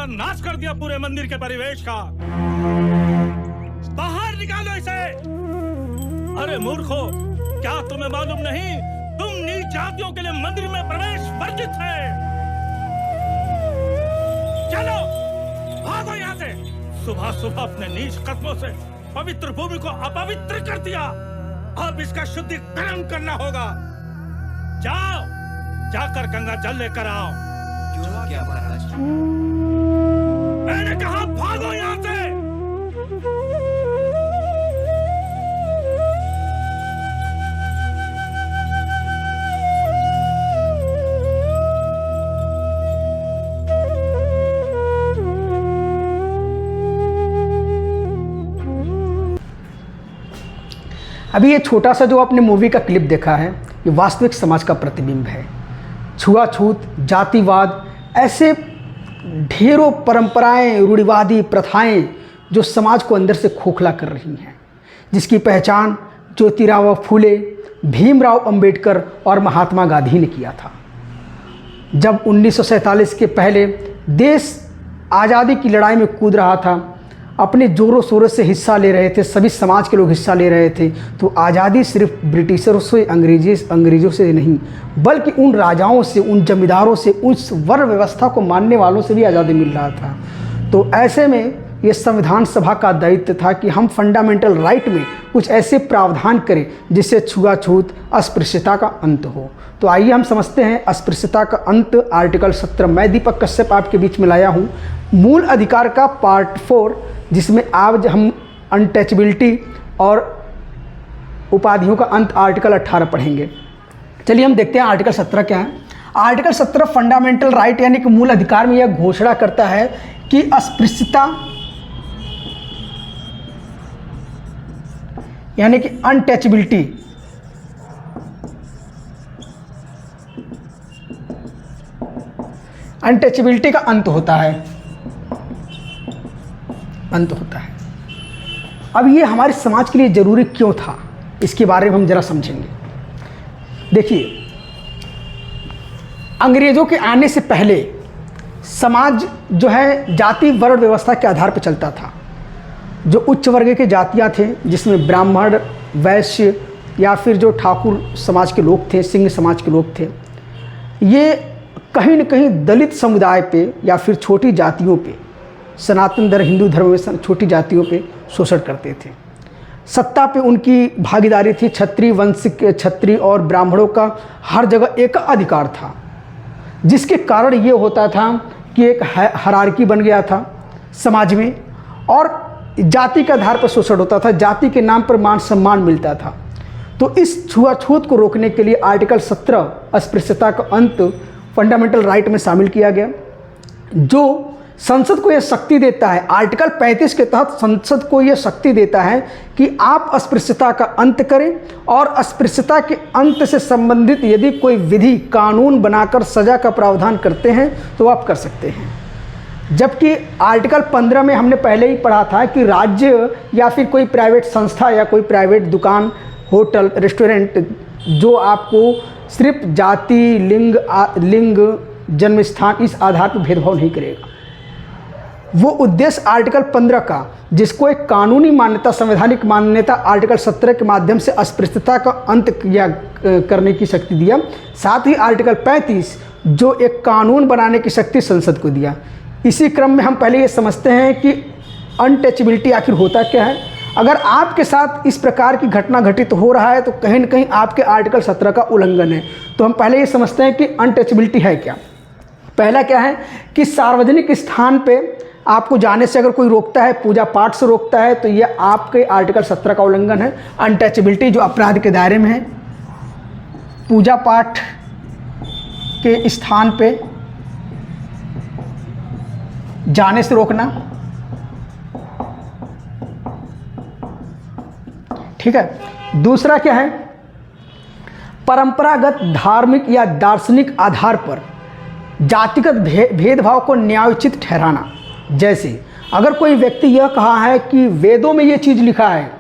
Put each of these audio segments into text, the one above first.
सत्यानाश कर दिया पूरे मंदिर के परिवेश का। बाहर निकालो इसे। अरे मूर्खो, क्या तुम्हें मालूम नहीं तुम नीच जातियों के लिए मंदिर में प्रवेश वर्जित है। चलो भागो यहाँ से। सुबह सुबह अपने नीच कदमों से पवित्र भूमि को अपवित्र कर दिया। अब इसका शुद्धिकरण करना होगा। जाओ, जाकर गंगा जल लेकर आओ। क्या महाराज? मैंने कहा भागो यहाँ से। अभी ये छोटा सा जो आपने मूवी का क्लिप देखा है, ये वास्तविक समाज का प्रतिबिंब है। छुआछूत, जातिवाद, ऐसे ढेरों परंपराएं, रूढ़िवादी प्रथाएं जो समाज को अंदर से खोखला कर रही हैं, जिसकी पहचान ज्योतिराव फूले, भीमराव अंबेडकर और महात्मा गांधी ने किया था। जब 1947 के पहले देश आज़ादी की लड़ाई में कूद रहा था, अपने जोरों शोरों से हिस्सा ले रहे थे, सभी समाज के लोग हिस्सा ले रहे थे, तो आज़ादी सिर्फ ब्रिटिशरों से, अंग्रेज़ों से नहीं, बल्कि उन राजाओं से, उन जमींदारों से, उस वर्ण व्यवस्था को मानने वालों से भी आज़ादी मिल रहा था। तो ऐसे में ये संविधान सभा का दायित्व था कि हम फंडामेंटल राइट में कुछ ऐसे प्रावधान करें जिससे छुआछूत, अस्पृश्यता का अंत हो। तो आइए हम समझते हैं अस्पृश्यता का अंत, आर्टिकल 17। मैं दीपक कश्यप आपके बीच में लाया हूँ मूल अधिकार का पार्ट 4, जिसमें आज हम अनटचबिलिटी और उपाधियों का अंत आर्टिकल 18 पढ़ेंगे। चलिए हम देखते हैं आर्टिकल 17 क्या है। आर्टिकल 17 फंडामेंटल राइट यानी कि मूल अधिकार में यह घोषणा करता है कि अस्पृश्यता यानी कि अनटचबिलिटी का अंत होता है, अब ये हमारे समाज के लिए ज़रूरी क्यों था, इसके बारे में हम ज़रा समझेंगे। देखिए, अंग्रेज़ों के आने से पहले समाज जो है जाति वर्ण व्यवस्था के आधार पर चलता था। जो उच्च वर्ग के जातियाँ थे, जिसमें ब्राह्मण, वैश्य या फिर जो ठाकुर समाज के लोग थे, सिंह समाज के लोग थे, ये कहीं न कहीं दलित समुदाय पे या फिर छोटी जातियों पे, सनातन धर्म हिंदू धर्म में छोटी जातियों पे शोषण करते थे। सत्ता पे उनकी भागीदारी थी। क्षत्रिय वंश के क्षत्रिय और ब्राह्मणों का हर जगह एक अधिकार था, जिसके कारण ये होता था कि एक हायरार्की बन गया था समाज में और जाति के आधार पर शोषण होता था, जाति के नाम पर मान सम्मान मिलता था। तो इस छुआछूत को रोकने के लिए आर्टिकल 17 अस्पृश्यता का अंत फंडामेंटल राइट में शामिल किया गया, जो संसद को यह शक्ति देता है। आर्टिकल 35 के तहत संसद को यह शक्ति देता है कि आप अस्पृश्यता का अंत करें और अस्पृश्यता के अंत से संबंधित यदि कोई विधि कानून बनाकर सजा का प्रावधान करते हैं तो आप कर सकते हैं। जबकि आर्टिकल 15 में हमने पहले ही पढ़ा था कि राज्य या फिर कोई प्राइवेट संस्था या कोई प्राइवेट दुकान, होटल, रेस्टोरेंट जो आपको सिर्फ जाति, लिंग, जन्म स्थान इस आधार पर भेदभाव नहीं करेगा। वो उद्देश्य आर्टिकल 15 का, जिसको एक कानूनी मान्यता, संवैधानिक मान्यता आर्टिकल 17 के माध्यम से अस्पृश्यता का अंत किया करने की शक्ति दिया, साथ ही आर्टिकल 35 जो एक कानून बनाने की शक्ति संसद को दिया। इसी क्रम में हम पहले ये समझते हैं कि अनटचबिलिटी आखिर होता क्या है। अगर आपके साथ इस प्रकार की घटना घटित हो रहा है तो कहीं न कहीं आपके आर्टिकल 17 का उल्लंघन है। तो हम पहले ये समझते हैं कि अनटचबिलिटी है क्या। पहला क्या है कि सार्वजनिक स्थान पे आपको जाने से अगर कोई रोकता है, पूजा पाठ से रोकता है, तो ये आपके आर्टिकल 17 का उल्लंघन है। अनटचबिलिटी जो अपराध के दायरे में है, पूजा पाठ के स्थान पे जाने से रोकना, ठीक है। दूसरा क्या है, परंपरागत, धार्मिक या दार्शनिक आधार पर जातिगत भेदभाव को न्यायोचित ठहराना। जैसे अगर कोई व्यक्ति यह कहा है कि वेदों में ये चीज़ लिखा है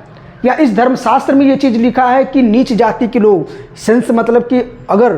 या इस धर्मशास्त्र में ये चीज़ लिखा है कि नीच जाति के लोग, सेंस मतलब कि अगर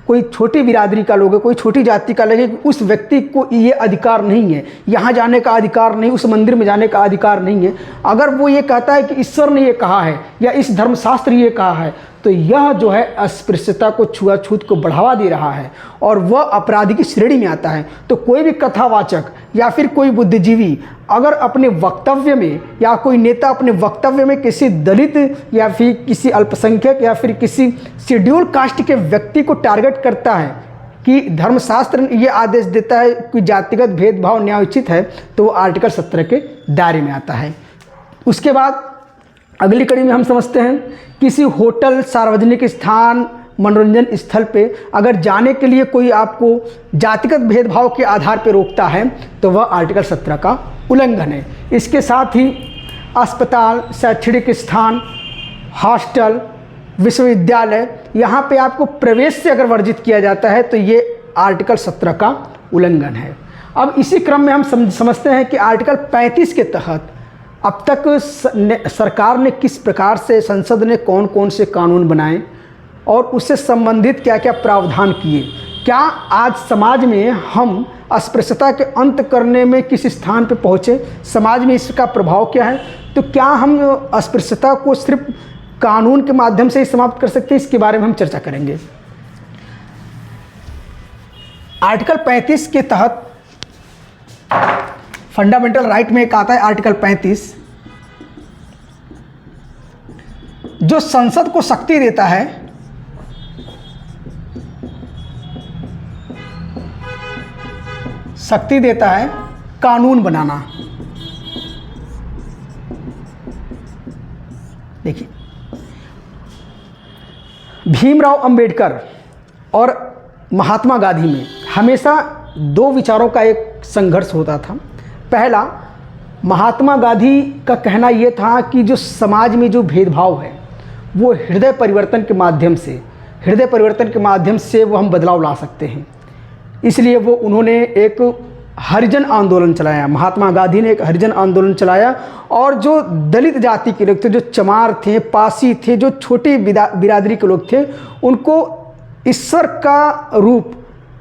कोई छोटी बिरादरी का लोग है, कोई छोटी जाति का लोग है, उस व्यक्ति को ये अधिकार नहीं है, यहाँ जाने का अधिकार नहीं, उस मंदिर में जाने का अधिकार नहीं है। अगर वो ये कहता है कि ईश्वर ने ये कहा है या इस धर्मशास्त्र ये कहा है, तो यह जो है अस्पृश्यता को, छुआछूत को बढ़ावा दे रहा है और वह अपराधी की श्रेणी में आता है। तो कोई भी कथावाचक या फिर कोई बुद्धिजीवी अगर अपने वक्तव्य में या कोई नेता अपने वक्तव्य में किसी दलित या फिर किसी अल्पसंख्यक या फिर किसी शेड्यूल कास्ट के व्यक्ति को टारगेट करता है कि धर्मशास्त्र ये आदेश देता है कि जातिगत भेदभाव न्यायोचित है, तो वो आर्टिकल 17 के दायरे में आता है। उसके बाद अगली कड़ी में हम समझते हैं किसी होटल, सार्वजनिक स्थान, मनोरंजन स्थल पे अगर जाने के लिए कोई आपको जातिगत भेदभाव के आधार पर रोकता है तो वह आर्टिकल 17 का उल्लंघन है। इसके साथ ही अस्पताल, शैक्षणिक स्थान, हॉस्टल, विश्वविद्यालय, यहाँ पे आपको प्रवेश से अगर वर्जित किया जाता है तो ये आर्टिकल 17 का उल्लंघन है। अब इसी क्रम में हम समझते हैं कि आर्टिकल 35 के तहत अब तक सरकार ने किस प्रकार से, संसद ने कौन कौन से कानून बनाए और उससे संबंधित क्या क्या प्रावधान किए। क्या आज समाज में हम अस्पृश्यता के अंत करने में किस स्थान पर पहुँचे, समाज में इसका प्रभाव क्या है, तो क्या हम अस्पृश्यता को सिर्फ कानून के माध्यम से ही समाप्त कर सकते हैं, इसके बारे में हम चर्चा करेंगे। आर्टिकल 35 के तहत फंडामेंटल राइट में एक आता है आर्टिकल 35, जो संसद को शक्ति देता है कानून बनाना। देखिए, भीमराव अंबेडकर और महात्मा गांधी में हमेशा दो विचारों का एक संघर्ष होता था। पहला, महात्मा गांधी का कहना यह था कि जो समाज में जो भेदभाव है वो हृदय परिवर्तन के माध्यम से वो हम बदलाव ला सकते हैं। इसलिए वो उन्होंने एक हरिजन आंदोलन चलाया, महात्मा गांधी ने एक हरिजन आंदोलन चलाया और जो दलित जाति के लोग थे, जो चमार थे, पासी थे, जो छोटी बिरादरी के लोग थे, उनको ईश्वर का रूप,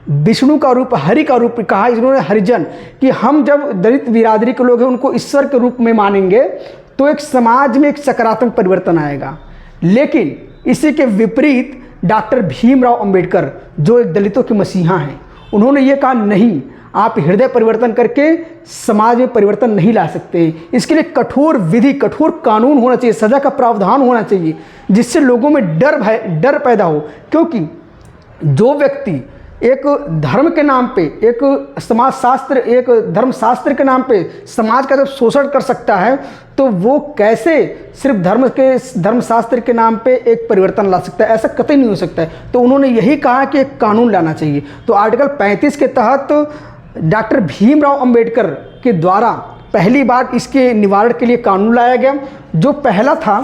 विष्णु का रूप, हरि का रूप कहा इन्होंने हरिजन, कि हम जब दलित बिरादरी के लोग हैं उनको ईश्वर के रूप में मानेंगे तो एक समाज में एक सकारात्मक परिवर्तन आएगा। लेकिन इसी के विपरीत डॉक्टर भीमराव अंबेडकर जो एक दलितों के मसीहा हैं, उन्होंने ये कहा नहीं, आप हृदय परिवर्तन करके समाज में परिवर्तन नहीं ला सकते। इसके लिए कठोर विधि, कठोर कानून होना चाहिए, सजा का प्रावधान होना चाहिए, जिससे लोगों में डर पैदा हो। क्योंकि जो व्यक्ति एक धर्म के नाम पे, एक समाजशास्त्र, एक धर्मशास्त्र के नाम पे समाज का जब शोषण कर सकता है, तो वो कैसे सिर्फ धर्मशास्त्र के नाम पे एक परिवर्तन ला सकता है? ऐसा कतई नहीं हो सकता है। तो उन्होंने यही कहा कि एक कानून लाना चाहिए। तो आर्टिकल 35 के तहत डॉक्टर भीमराव अंबेडकर के द्वारा पहली बार इसके निवारण के लिए कानून लाया गया, जो पहला था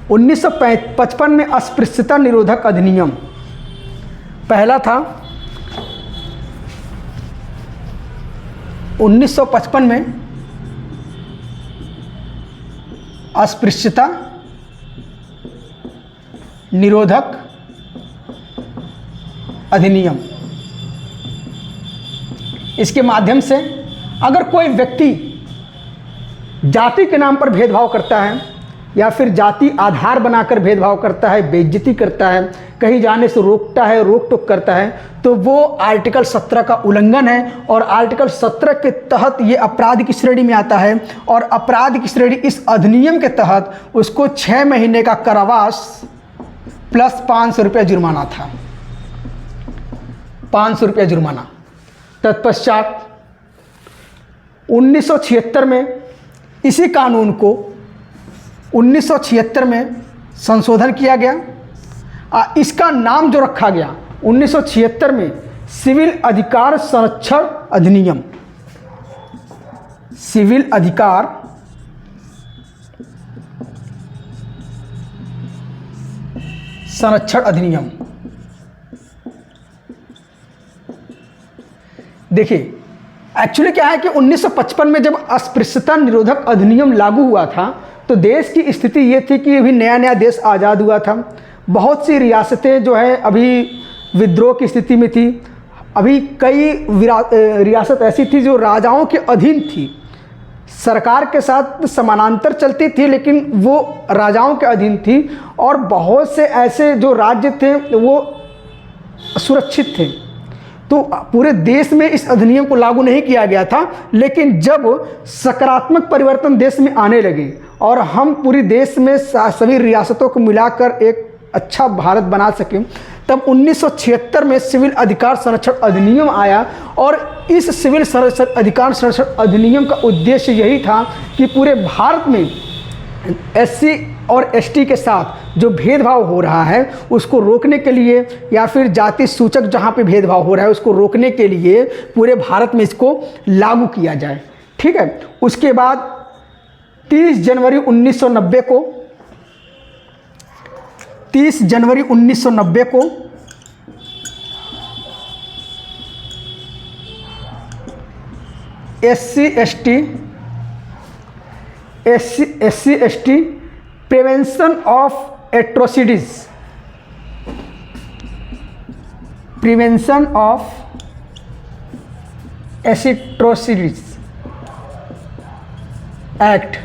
1955 में अस्पृश्यता निरोधक अधिनियम। पहला था 1955 में अस्पृश्यता निरोधक अधिनियम। इसके माध्यम से अगर कोई व्यक्ति जाति के नाम पर भेदभाव करता है या फिर जाति आधार बनाकर भेदभाव करता है, बेइज्जती करता है, कहीं जाने से रोकता है, रोक टोक करता है, तो वो आर्टिकल 17 का उल्लंघन है और आर्टिकल 17 के तहत ये अपराध की श्रेणी में आता है। और अपराध की श्रेणी इस अधिनियम के तहत उसको 6 महीने का कारावास प्लस 500 रुपया जुर्माना था, 500 रुपया जुर्माना। तत्पश्चात 1976 में इसी कानून को 1976 में संशोधन किया गया। इसका नाम जो रखा गया 1976 में सिविल अधिकार संरक्षण अधिनियम, सिविल अधिकार संरक्षण अधिनियम। देखिए, एक्चुअली क्या है कि 1955 में जब अस्पृश्यता निरोधक अधिनियम लागू हुआ था तो देश की स्थिति ये थी कि अभी नया नया देश आज़ाद हुआ था, बहुत सी रियासतें जो है अभी विद्रोह की स्थिति में थी। अभी कई रियासत ऐसी थी जो राजाओं के अधीन थी, सरकार के साथ समानांतर चलती थी लेकिन वो राजाओं के अधीन थी। और बहुत से ऐसे जो राज्य थे वो सुरक्षित थे। तो पूरे देश में इस अधिनियम को लागू नहीं किया गया था, लेकिन जब सकारात्मक परिवर्तन देश में आने लगे और हम पूरी देश में सभी रियासतों को मिलाकर एक अच्छा भारत बना सकें, तब 1976 में सिविल अधिकार संरक्षण अधिनियम आया। और इस सिविल अधिकार संरक्षण अधिनियम का उद्देश्य यही था कि पूरे भारत में एससी और एसटी के साथ जो भेदभाव हो रहा है उसको रोकने के लिए, या फिर जाति सूचक जहाँ पे भेदभाव हो रहा है उसको रोकने के लिए पूरे भारत में इसको लागू किया जाए। ठीक है। उसके बाद 30 जनवरी 1990 को SC ST prevention of atrocities act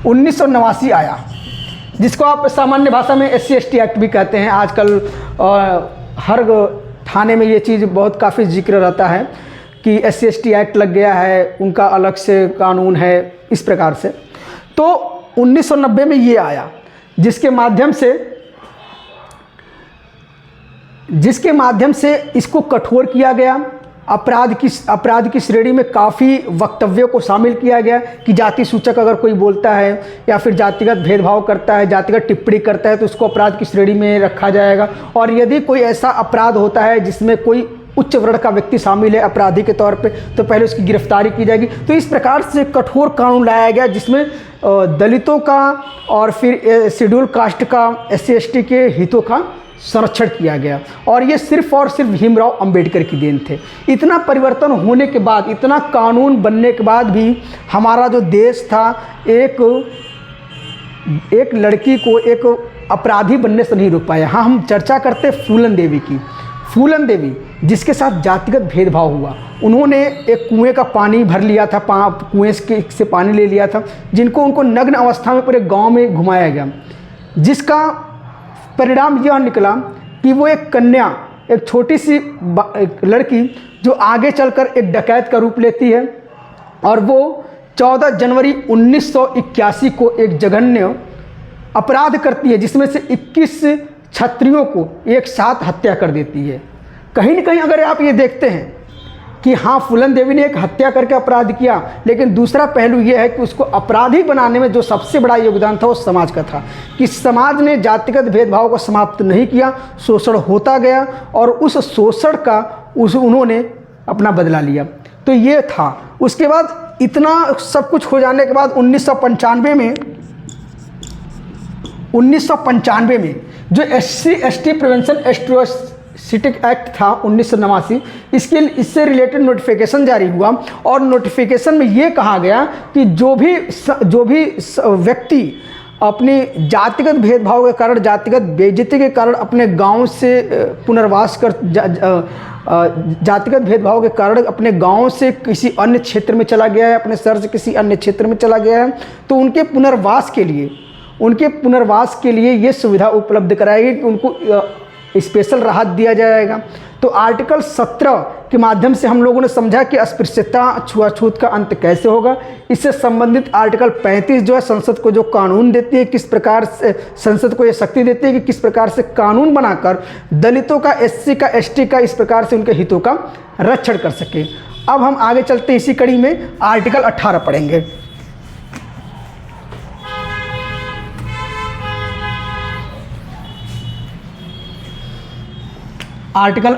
1989 आया, जिसको आप सामान्य भाषा में SC ST एक्ट भी कहते हैं। आजकल हर थाने में ये चीज़ बहुत काफ़ी जिक्र रहता है कि SC ST एक्ट लग गया है, उनका अलग से कानून है, इस प्रकार से। तो 1990 में ये आया, जिसके माध्यम से इसको कठोर किया गया। अपराध की श्रेणी में काफ़ी वक्तव्यों को शामिल किया गया कि जाति सूचक अगर कोई बोलता है या फिर जातिगत भेदभाव करता है, जातिगत टिप्पणी करता है, तो उसको अपराध की श्रेणी में रखा जाएगा। और यदि कोई ऐसा अपराध होता है जिसमें कोई उच्च वर्ण का व्यक्ति शामिल है अपराधी के तौर पे, तो पहले उसकी गिरफ्तारी की जाएगी। तो इस प्रकार से कठोर कानून लाया गया जिसमें दलितों का और फिर शेड्यूल कास्ट का, SC ST के हितों का संरक्षण किया गया। और ये सिर्फ और सिर्फ भीमराव अंबेडकर की देन थे। इतना परिवर्तन होने के बाद, इतना कानून बनने के बाद भी हमारा जो देश था एक लड़की को एक अपराधी बनने से नहीं रोक पाया। हाँ, हम चर्चा करते फूलन देवी की। फूलन देवी जिसके साथ जातिगत भेदभाव हुआ, उन्होंने एक कुएं का पानी भर लिया था, कुएं से पानी ले लिया था, उनको नग्न अवस्था में पूरे गांव में घुमाया गया, जिसका परिणाम यह निकला कि वो एक कन्या, एक छोटी सी लड़की जो आगे चलकर एक डकैत का रूप लेती है। और वो 14 जनवरी 1981 को एक जघन्य अपराध करती है, जिसमें से 21 क्षत्रियों को एक साथ हत्या कर देती है। कहीं न कहीं अगर आप ये देखते हैं कि हाँ, फूलन देवी ने एक हत्या करके अपराध किया, लेकिन दूसरा पहलू ये है कि उसको अपराधी बनाने में जो सबसे बड़ा योगदान था वो समाज का था कि समाज ने जातिगत भेदभाव को समाप्त नहीं किया, शोषण होता गया और उस शोषण का उन्होंने अपना बदला लिया। तो ये था। उसके बाद इतना सब कुछ हो जाने के बाद 1995 में जो SC ST prevention atrocity act था 1989, इससे रिलेटेड नोटिफिकेशन जारी हुआ। और नोटिफिकेशन में ये कहा गया कि जो भी व्यक्ति अपनी जातिगत भेदभाव के कारण, जातिगत बेइज्जती के कारण अपने गांव से पुनर्वास कर जातिगत भेदभाव के कारण अपने गांव से किसी अन्य क्षेत्र में चला गया है, अपने शहर से किसी अन्य क्षेत्र में चला गया है, तो उनके पुनर्वास के लिए ये सुविधा उपलब्ध कराएगी कि उनको स्पेशल राहत दिया जाएगा। तो आर्टिकल 17 के माध्यम से हम लोगों ने समझा कि अस्पृश्यता, छुआछूत का अंत कैसे होगा। इससे संबंधित आर्टिकल 35 जो है संसद को जो कानून देती है, किस प्रकार से संसद को ये शक्ति देती है कि किस प्रकार से कानून बनाकर दलितों का, SC का, ST का इस प्रकार से उनके हितों का रक्षण कर सके। अब हम आगे चलते इसी कड़ी में आर्टिकल 18 पढ़ेंगे। आर्टिकल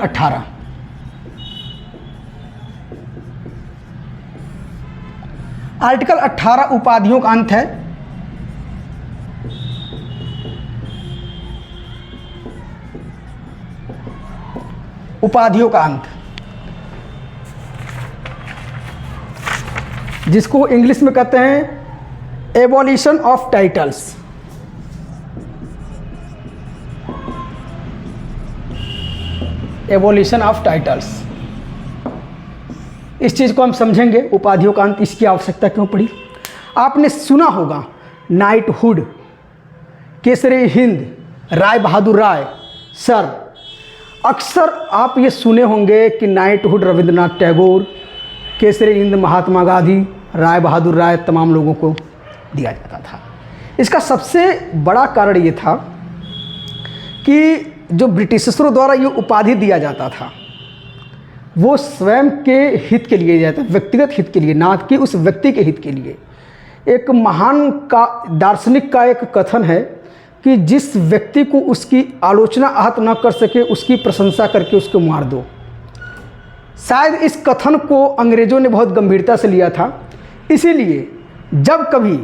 18 उपाधियों का अंत है। उपाधियों का अंत, जिसको इंग्लिश में कहते हैं abolition of titles. Evolution of titles. इस चीज़ को हम समझेंगे, उपाधियों का अंत, इसकी आवश्यकता क्यों पड़ी। आपने सुना होगा नाइटहुड, केसरी हिंद, राय बहादुर राय, सर। अक्सर आप ये सुने होंगे कि नाइटहुड रविंद्रनाथ टैगोर, केसरी हिंद महात्मा गांधी, राय बहादुर राय, तमाम लोगों को दिया जाता था। इसका सबसे बड़ा कारण ये था कि जो ब्रिटिशर्सों द्वारा ये उपाधि दिया जाता था वो स्वयं के हित के लिए दिया जाता, व्यक्तिगत हित के लिए, ना कि उस व्यक्ति के हित के लिए। एक महान का दार्शनिक का एक कथन है कि जिस व्यक्ति को उसकी आलोचना आहत न कर सके उसकी प्रशंसा करके उसको मार दो। शायद इस कथन को अंग्रेज़ों ने बहुत गंभीरता से लिया था, इसीलिए जब कभी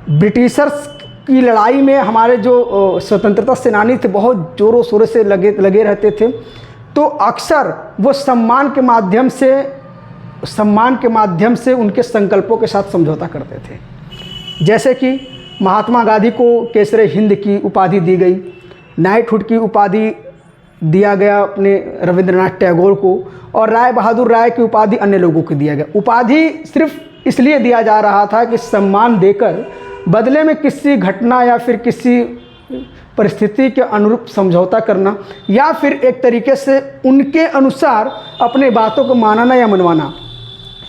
ब्रिटिशर्स की लड़ाई में हमारे जो स्वतंत्रता सेनानी थे बहुत ज़ोरों शोरों से लगे रहते थे, तो अक्सर वो सम्मान के माध्यम से उनके संकल्पों के साथ समझौता करते थे। जैसे कि महात्मा गांधी को केसरी हिंद की उपाधि दी गई, नाइटहुड की उपाधि दिया गया अपने रविंद्रनाथ टैगोर को, और राय बहादुर राय की उपाधि अन्य लोगों को दिया गया। उपाधि सिर्फ इसलिए दिया जा रहा था कि सम्मान देकर बदले में किसी घटना या फिर किसी परिस्थिति के अनुरूप समझौता करना, या फिर एक तरीके से उनके अनुसार अपने बातों को मानना या मनवाना।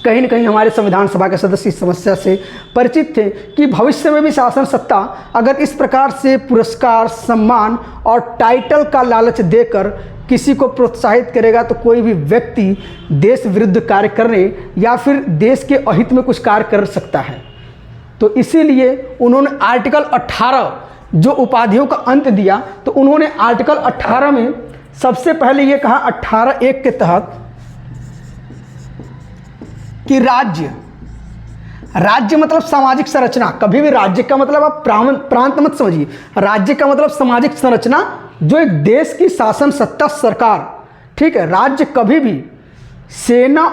कहीं न कहीं हमारे संविधान सभा के सदस्य इस समस्या से परिचित थे कि भविष्य में भी शासन सत्ता अगर इस प्रकार से पुरस्कार, सम्मान और टाइटल का लालच देकर किसी को प्रोत्साहित करेगा तो कोई भी व्यक्ति देश विरुद्ध कार्य करने या फिर देश के अहित में कुछ कार्य कर सकता है। तो इसीलिए उन्होंने आर्टिकल 18 जो उपाधियों का अंत दिया, तो उन्होंने आर्टिकल 18 में सबसे पहले ये कहा 18(1) के तहत कि राज्य मतलब सामाजिक संरचना। कभी भी राज्य का मतलब आप प्रांत मत समझिए, राज्य का मतलब सामाजिक संरचना जो एक देश की शासन सत्ता सरकार, ठीक है। राज्य कभी भी सेना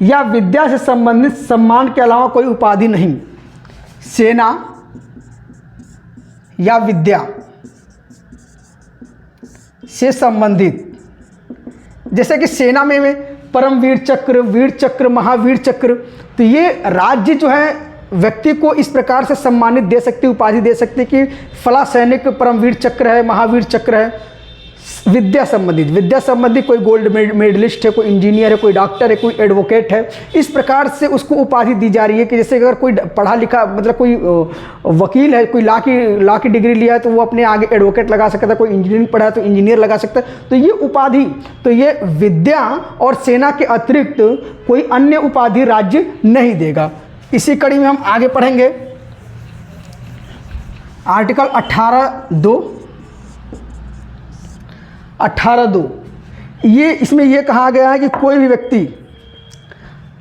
या विद्या से संबंधित सम्मान के अलावा कोई उपाधि नहीं। सेना या विद्या से संबंधित, जैसे कि सेना में परमवीर चक्र, वीर चक्र, महावीर चक्र, तो ये राज्य जो है व्यक्ति को इस प्रकार से सम्मानित दे सकती, उपाधि दे सकती कि फला सैनिक परमवीर चक्र है, महावीर चक्र है। विद्या संबंधित कोई गोल्ड मेडलिस्ट है, कोई इंजीनियर है, कोई डॉक्टर है, कोई एडवोकेट है, इस प्रकार से उसको उपाधि दी जा रही है कि जैसे अगर कोई पढ़ा लिखा मतलब कोई वकील है, कोई लॉ की डिग्री लिया है तो वो अपने आगे एडवोकेट लगा सकता है, कोई इंजीनियरिंग पढ़ा है तो इंजीनियर लगा सकता है। तो ये उपाधि, तो ये विद्या और सेना के अतिरिक्त कोई अन्य उपाधि राज्य नहीं देगा। इसी कड़ी में हम आगे पढ़ेंगे आर्टिकल 18(2) ये इसमें यह कहा गया है कि कोई भी व्यक्ति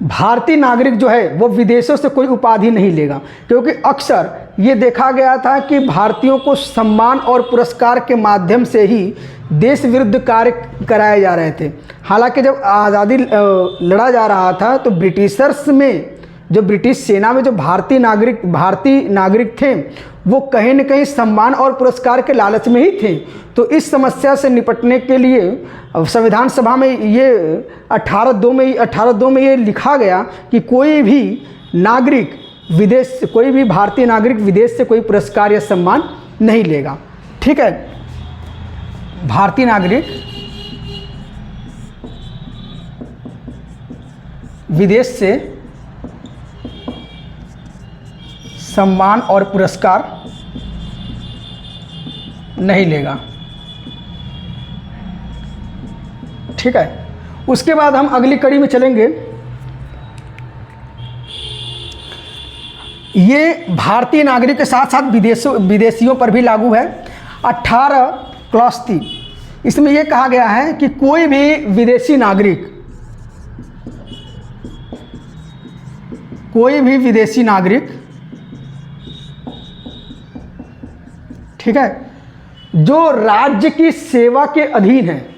भारतीय नागरिक जो है वो विदेशों से कोई उपाधि नहीं लेगा, क्योंकि अक्सर ये देखा गया था कि भारतीयों को सम्मान और पुरस्कार के माध्यम से ही देश विरुद्ध कार्य कराए जा रहे थे। हालांकि जब आज़ादी लड़ा जा रहा था तो ब्रिटिशर्स में, जो ब्रिटिश सेना में जो भारतीय नागरिक थे वो कहीं न कहीं सम्मान और पुरस्कार के लालच में ही थे। तो इस समस्या से निपटने के लिए संविधान सभा में ये 18(2) में ये लिखा गया कि कोई भी भारतीय नागरिक विदेश से कोई पुरस्कार या सम्मान नहीं लेगा। ठीक है, भारतीय नागरिक विदेश से सम्मान और पुरस्कार नहीं लेगा। ठीक है, उसके बाद हम अगली कड़ी में चलेंगे। ये भारतीय नागरिक के साथ साथ विदेशियों पर भी लागू है। 18(3) इसमें यह कहा गया है कि कोई भी विदेशी नागरिक ठीक है, जो राज्य की सेवा के अधीन है,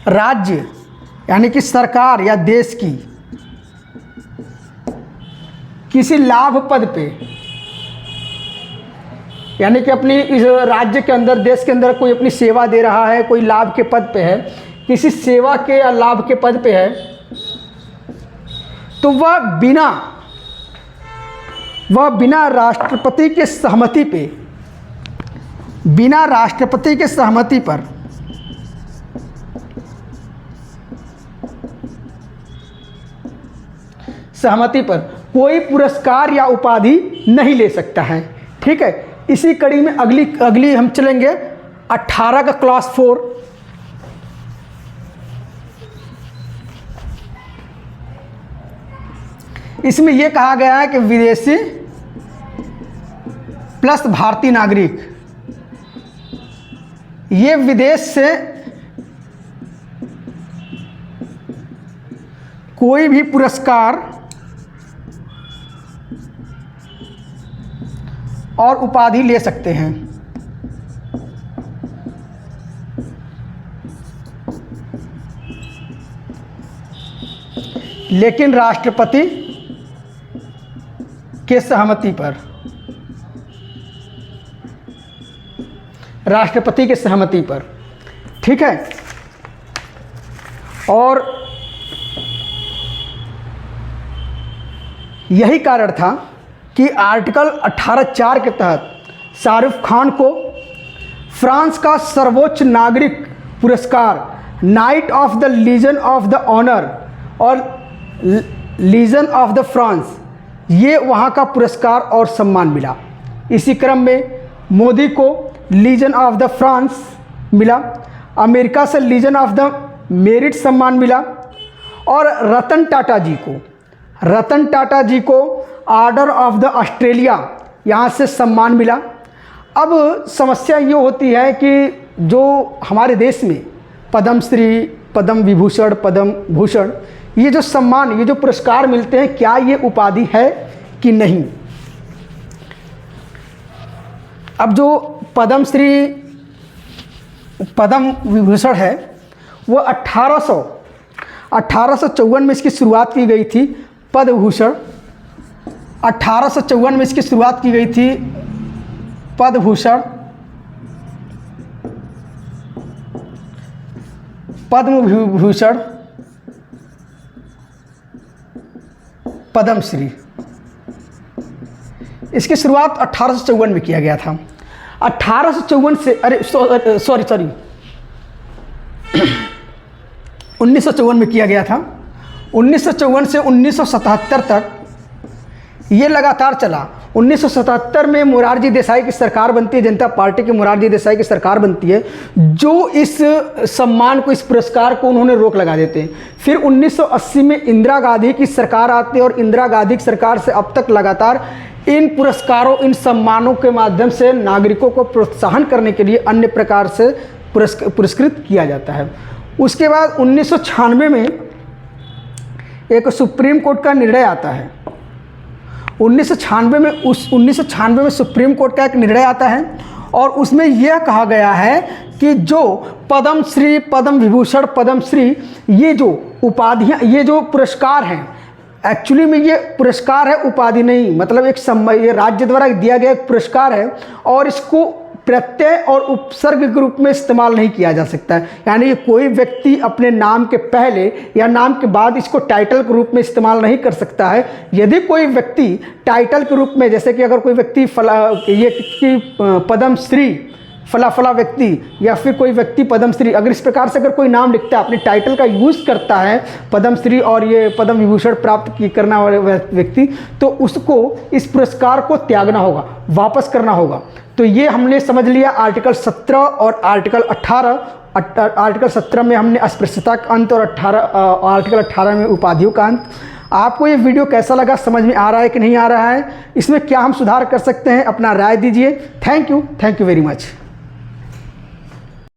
राज्य यानी कि सरकार या देश की किसी लाभ पद पे यानी कि अपनी इस राज्य के अंदर, देश के अंदर कोई अपनी सेवा दे रहा है, कोई लाभ के पद पे है, किसी सेवा के या लाभ के पद पे है, तो वह बिना राष्ट्रपति के सहमति पे, बिना राष्ट्रपति के सहमति पर कोई पुरस्कार या उपाधि नहीं ले सकता है। ठीक है, इसी कड़ी में अगली हम चलेंगे 18 का क्लास 4। इसमें यह कहा गया है कि विदेशी प्लस भारतीय नागरिक, ये विदेश से कोई भी पुरस्कार और उपाधि ले सकते हैं। लेकिन राष्ट्रपति के सहमति पर, राष्ट्रपति के सहमति पर। ठीक है, और यही कारण था कि आर्टिकल 18(4) के तहत शाहरुख खान को फ्रांस का सर्वोच्च नागरिक पुरस्कार knight of the legion of the honour और लीजन ऑफ द फ्रांस, ये वहाँ का पुरस्कार और सम्मान मिला। इसी क्रम में मोदी को लीजन ऑफ द फ्रांस मिला, अमेरिका से लीजन ऑफ द मेरिट सम्मान मिला, और रतन टाटा जी को ऑर्डर ऑफ द ऑस्ट्रेलिया यहाँ से सम्मान मिला। अब समस्या ये होती है कि जो हमारे देश में पद्मश्री, पद्म विभूषण, पद्म भूषण, ये जो सम्मान, ये जो पुरस्कार मिलते हैं, क्या ये उपाधि है कि नहीं। अब जो पद्मश्री, पद्म विभूषण है, वो 1854 में इसकी शुरुआत की गई थी। पद्म भूषण 1854 में इसकी शुरुआत की गई थी। पद्म भूषण, पद्म विभूषण, पद्मश्री, इसकी शुरुआत 1854 में किया गया था। 1854 से, अरे सॉरी 1954 में किया गया था। 1954 से 1977 तक ये लगातार चला। 1977 में मोरारजी देसाई की सरकार बनती है, जनता पार्टी की मोरारजी देसाई की सरकार बनती है, जो इस सम्मान को, इस पुरस्कार को उन्होंने रोक लगा देते हैं। फिर 1980 में इंदिरा गांधी की सरकार आती है और इंदिरा गांधी की सरकार से अब तक लगातार इन पुरस्कारों, इन सम्मानों के माध्यम से नागरिकों को प्रोत्साहन करने के लिए अन्य प्रकार से पुरस्कृत किया जाता है। उसके बाद 1996 में एक सुप्रीम कोर्ट का निर्णय आता है। 1996 में सुप्रीम कोर्ट का एक निर्णय आता है और उसमें यह कहा गया है कि जो पद्मश्री, पद्म विभूषण, पद्मश्री, ये जो उपाधियाँ, ये जो पुरस्कार हैं, एक्चुअली में ये पुरस्कार है, उपाधि नहीं। मतलब ये राज्य द्वारा दिया गया एक पुरस्कार है और इसको प्रत्यय और उपसर्ग के रूप में इस्तेमाल नहीं किया जा सकता है। यानी कोई व्यक्ति अपने नाम के पहले या नाम के बाद इसको टाइटल के रूप में इस्तेमाल नहीं कर सकता है। यदि कोई व्यक्ति टाइटल के रूप में, जैसे कि अगर कोई व्यक्ति पद्मश्री फला फला व्यक्ति, या फिर कोई व्यक्ति पद्मश्री, अगर इस प्रकार से अगर कोई नाम लिखता है, अपने टाइटल का यूज़ करता है पद्मश्री और ये पद्म विभूषण प्राप्त करने वाले व्यक्ति, तो उसको इस पुरस्कार को त्यागना होगा, वापस करना होगा। तो ये हमने समझ लिया आर्टिकल 17 और आर्टिकल 18। आर्टिकल 17 में हमने अस्पृश्यता का अंत और आर्टिकल 18 में उपाधियों का अंत। आपको ये वीडियो कैसा लगा, समझ में आ रहा है कि नहीं आ रहा है, इसमें क्या हम सुधार कर सकते हैं, अपना राय दीजिए। Thank you very much.